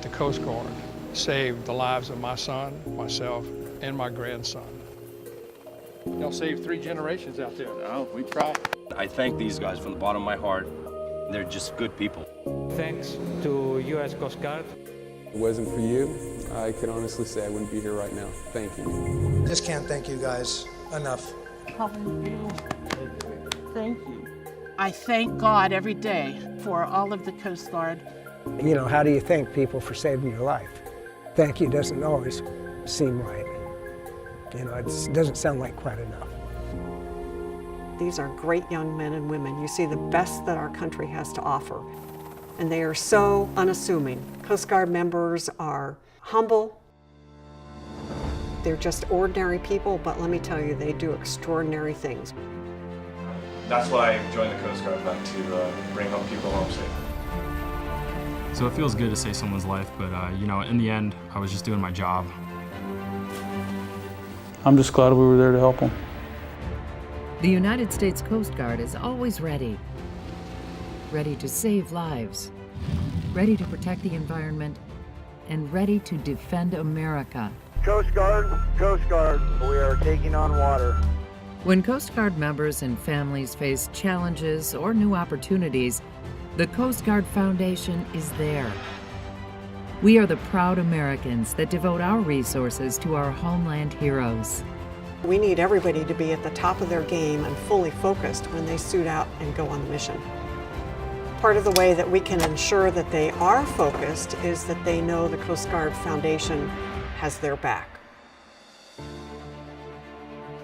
The Coast Guard saved the lives of my son, myself, and my grandson. Y'all saved 3 generations out there. No, we try. I thank these guys from the bottom of my heart. They're just good people. Thanks to U.S. Coast Guard. If it wasn't for you, I can honestly say I wouldn't be here right now. Thank you. Just can't thank you guys enough. Thank you. I thank God every day for all of the Coast Guard. You know, how do you thank people for saving your life? Thank you doesn't always seem right. You know, it doesn't sound like quite enough. These are great young men and women. You see the best that our country has to offer. And they are so unassuming. Coast Guard members are humble. They're just ordinary people, but let me tell you, they do extraordinary things. That's why I joined the Coast Guard, to bring home people home safe. So it feels good to save someone's life, but you know, in the end, I was just doing my job. I'm just glad we were there to help them. The United States Coast Guard is always ready. Ready to save lives, ready to protect the environment, and ready to defend America. Coast Guard, we are taking on water. When Coast Guard members and families face challenges or new opportunities, the Coast Guard Foundation is there. We are the proud Americans that devote our resources to our homeland heroes. We need everybody to be at the top of their game and fully focused when they suit out and go on the mission. Part of the way that we can ensure that they are focused is that they know the Coast Guard Foundation has their back.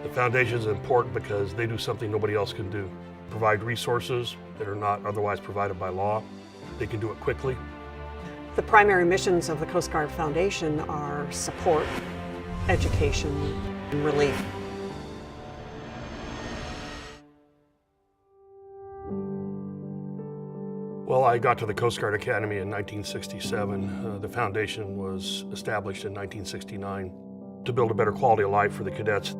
The foundation is important because they do something nobody else can do. Provide resources that are not otherwise provided by law. They can do it quickly. The primary missions of the Coast Guard Foundation are support, education, and relief. Well, I got to the Coast Guard Academy in 1967. The foundation was established in 1969 to build a better quality of life for the cadets.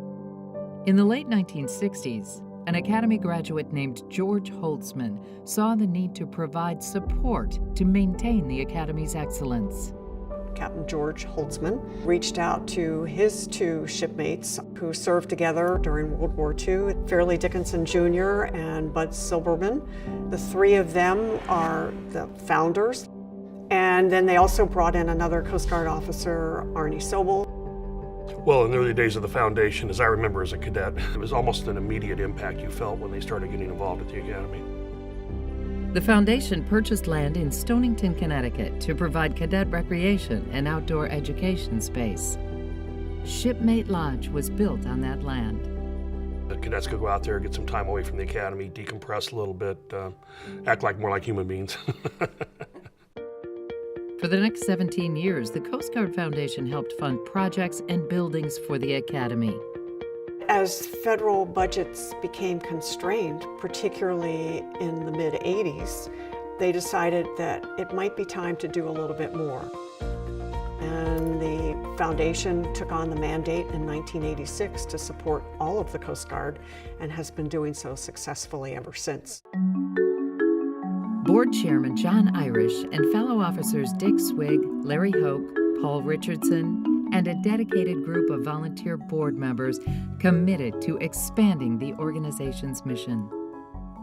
In the late 1960s, an Academy graduate named George Holtzman saw the need to provide support to maintain the Academy's excellence. Captain George Holtzman reached out to his 2 shipmates who served together during World War II, Fairleigh Dickinson Jr. and Bud Silberman. The 3 of them are the founders. And then they also brought in another Coast Guard officer, Arnie Sobel. Well, in the early days of the foundation, as I remember as a cadet, it was almost an immediate impact you felt when they started getting involved at the Academy. The foundation purchased land in Stonington, Connecticut to provide cadet recreation and outdoor education space. Shipmate Lodge was built on that land. The cadets could go out there, get some time away from the Academy, decompress a little bit, act more like human beings. For the next 17 years, the Coast Guard Foundation helped fund projects and buildings for the Academy. As federal budgets became constrained, particularly in the mid-'80s, they decided that it might be time to do a little bit more. And the foundation took on the mandate in 1986 to support all of the Coast Guard and has been doing so successfully ever since. Board Chairman John Irish and fellow officers Dick Swig, Larry Hoke, Paul Richardson, and a dedicated group of volunteer board members committed to expanding the organization's mission.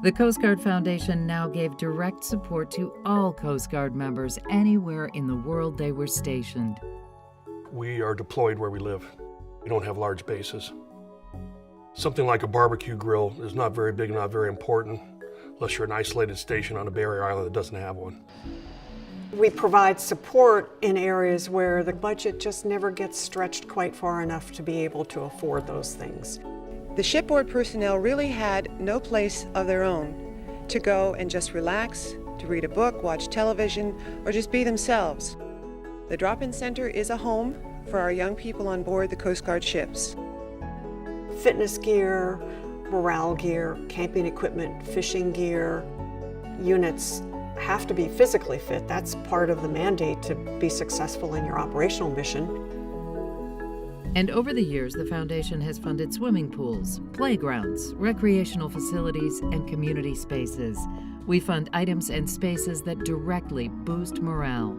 The Coast Guard Foundation now gave direct support to all Coast Guard members anywhere in the world they were stationed. We are deployed where we live. We don't have large bases. Something like a barbecue grill is not very big, not very important, unless you're an isolated station on a barrier island that doesn't have one. We provide support in areas where the budget just never gets stretched quite far enough to be able to afford those things. The shipboard personnel really had no place of their own to go and just relax, to read a book, watch television, or just be themselves. The drop-in center is a home for our young people on board the Coast Guard ships. Fitness gear, morale gear, camping equipment, fishing gear. Units have to be physically fit. That's part of the mandate to be successful in your operational mission. And over the years, the foundation has funded swimming pools, playgrounds, recreational facilities, and community spaces. We fund items and spaces that directly boost morale.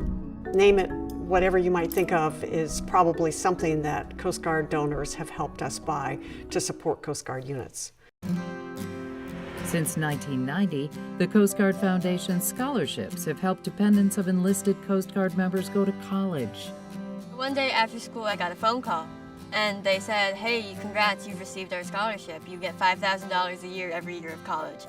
Name it, whatever you might think of is probably something that Coast Guard donors have helped us buy to support Coast Guard units. Since 1990, the Coast Guard Foundation's scholarships have helped dependents of enlisted Coast Guard members go to college. One day after school, I got a phone call, and they said, hey, congrats, you've received our scholarship. You get $5,000 a year every year of college.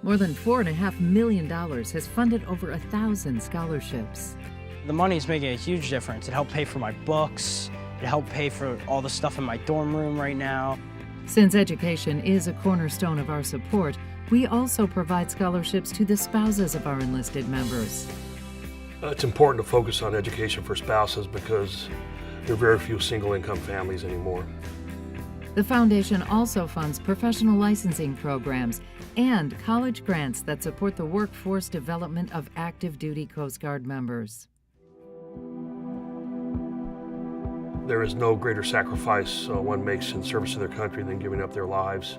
More than $4.5 million has funded over 1,000 scholarships. The money's making a huge difference. It helped pay for my books. It helped pay for all the stuff in my dorm room right now. Since education is a cornerstone of our support, we also provide scholarships to the spouses of our enlisted members. It's important to focus on education for spouses because there are very few single-income families anymore. The foundation also funds professional licensing programs and college grants that support the workforce development of active duty Coast Guard members. There is no greater sacrifice one makes in service to their country than giving up their lives.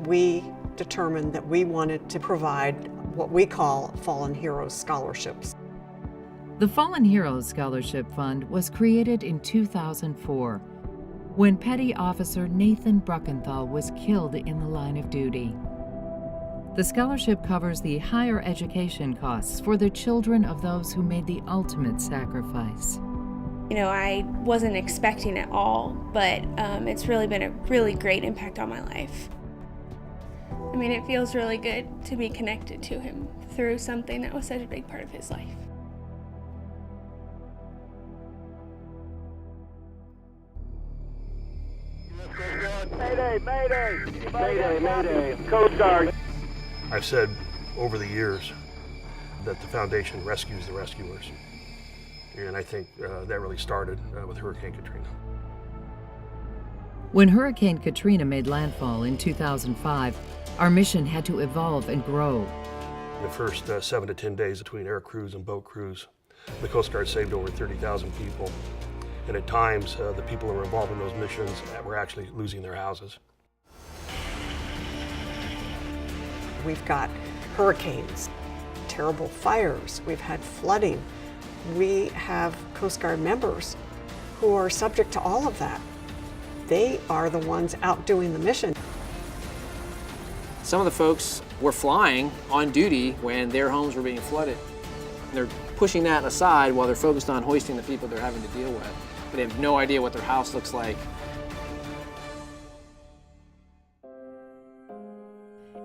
We determined that we wanted to provide what we call Fallen Heroes scholarships. The Fallen Heroes Scholarship Fund was created in 2004 when Petty Officer Nathan Bruckenthal was killed in the line of duty. The scholarship covers the higher education costs for the children of those who made the ultimate sacrifice. You know, I wasn't expecting it all, but it's really been a really great impact on my life. I mean, it feels really good to be connected to him through something that was such a big part of his life. Mayday, mayday! Mayday, mayday! Coast Guard! I've said over the years that the foundation rescues the rescuers. And I think that really started with Hurricane Katrina. When Hurricane Katrina made landfall in 2005, our mission had to evolve and grow. The first 7 to 10 days between air crews and boat crews, the Coast Guard saved over 30,000 people. And at times, the people who were involved in those missions were actually losing their houses. We've got hurricanes, terrible fires, we've had flooding. We have Coast Guard members who are subject to all of that. They are the ones out doing the mission. Some of the folks were flying on duty when their homes were being flooded. They're pushing that aside while they're focused on hoisting the people they're having to deal with. But they have no idea what their house looks like.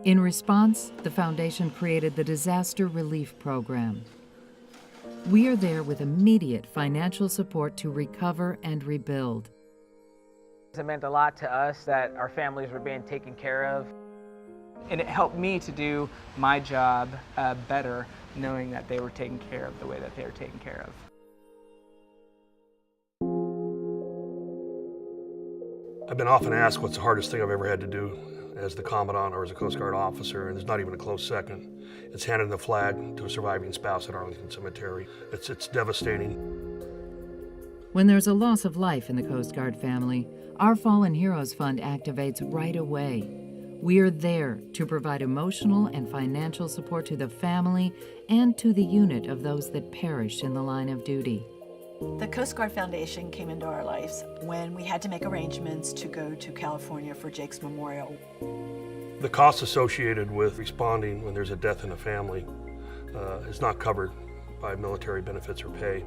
In response, the foundation created the Disaster Relief Program. We are there with immediate financial support to recover and rebuild. It meant a lot to us that our families were being taken care of. And it helped me to do my job better, knowing that they were taken care of the way that they were taken care of. I've been often asked what's the hardest thing I've ever had to do as the Commandant or as a Coast Guard officer, and there's not even a close second. It's handing the flag to a surviving spouse at Arlington Cemetery. It's devastating. When there's a loss of life in the Coast Guard family, our Fallen Heroes Fund activates right away. We are there to provide emotional and financial support to the family and to the unit of those that perished in the line of duty. The Coast Guard Foundation came into our lives when we had to make arrangements to go to California for Jake's memorial. The costs associated with responding when there's a death in a family is not covered by military benefits or pay.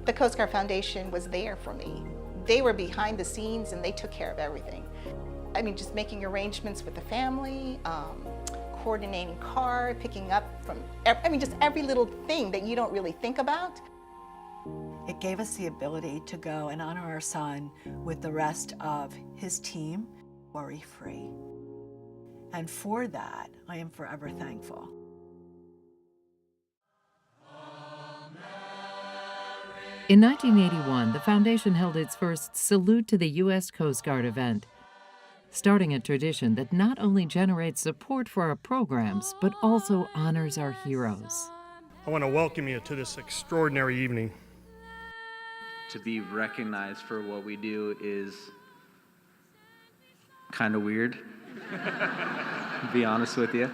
The Coast Guard Foundation was there for me. They were behind the scenes and they took care of everything. I mean, just making arrangements with the family, coordinating car, picking up from, just every little thing that you don't really think about. It gave us the ability to go and honor our son with the rest of his team, worry-free. And for that, I am forever thankful. In 1981, the Foundation held its first Salute to the U.S. Coast Guard event, starting a tradition that not only generates support for our programs, but also honors our heroes. I want to welcome you to this extraordinary evening. To be recognized for what we do is kind of weird, to be honest with you.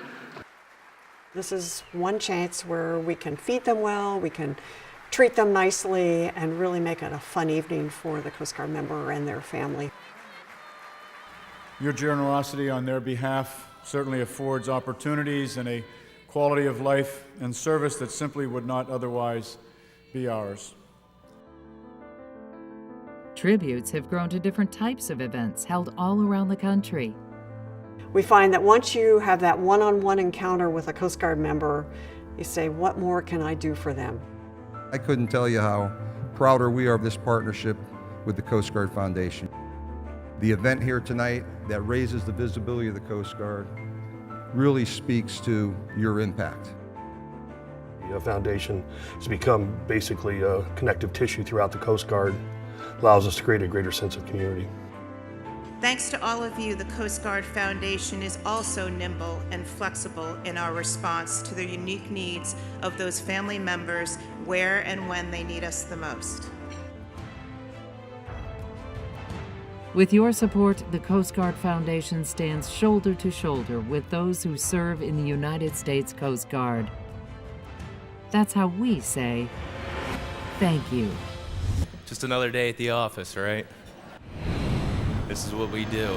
This is one chance where we can feed them well, we can treat them nicely and really make it a fun evening for the Coast Guard member and their family. Your generosity on their behalf certainly affords opportunities and a quality of life and service that simply would not otherwise be ours. Tributes have grown to different types of events held all around the country. We find that once you have that one-on-one encounter with a Coast Guard member, you say, what more can I do for them? I couldn't tell you how prouder we are of this partnership with the Coast Guard Foundation. The event here tonight that raises the visibility of the Coast Guard really speaks to your impact. The foundation has become basically a connective tissue throughout the Coast Guard, allows us to create a greater sense of community. Thanks to all of you, the Coast Guard Foundation is also nimble and flexible in our response to the unique needs of those family members where and when they need us the most. With your support, the Coast Guard Foundation stands shoulder to shoulder with those who serve in the United States Coast Guard. That's how we say thank you. Just another day at the office, right? This is what we do.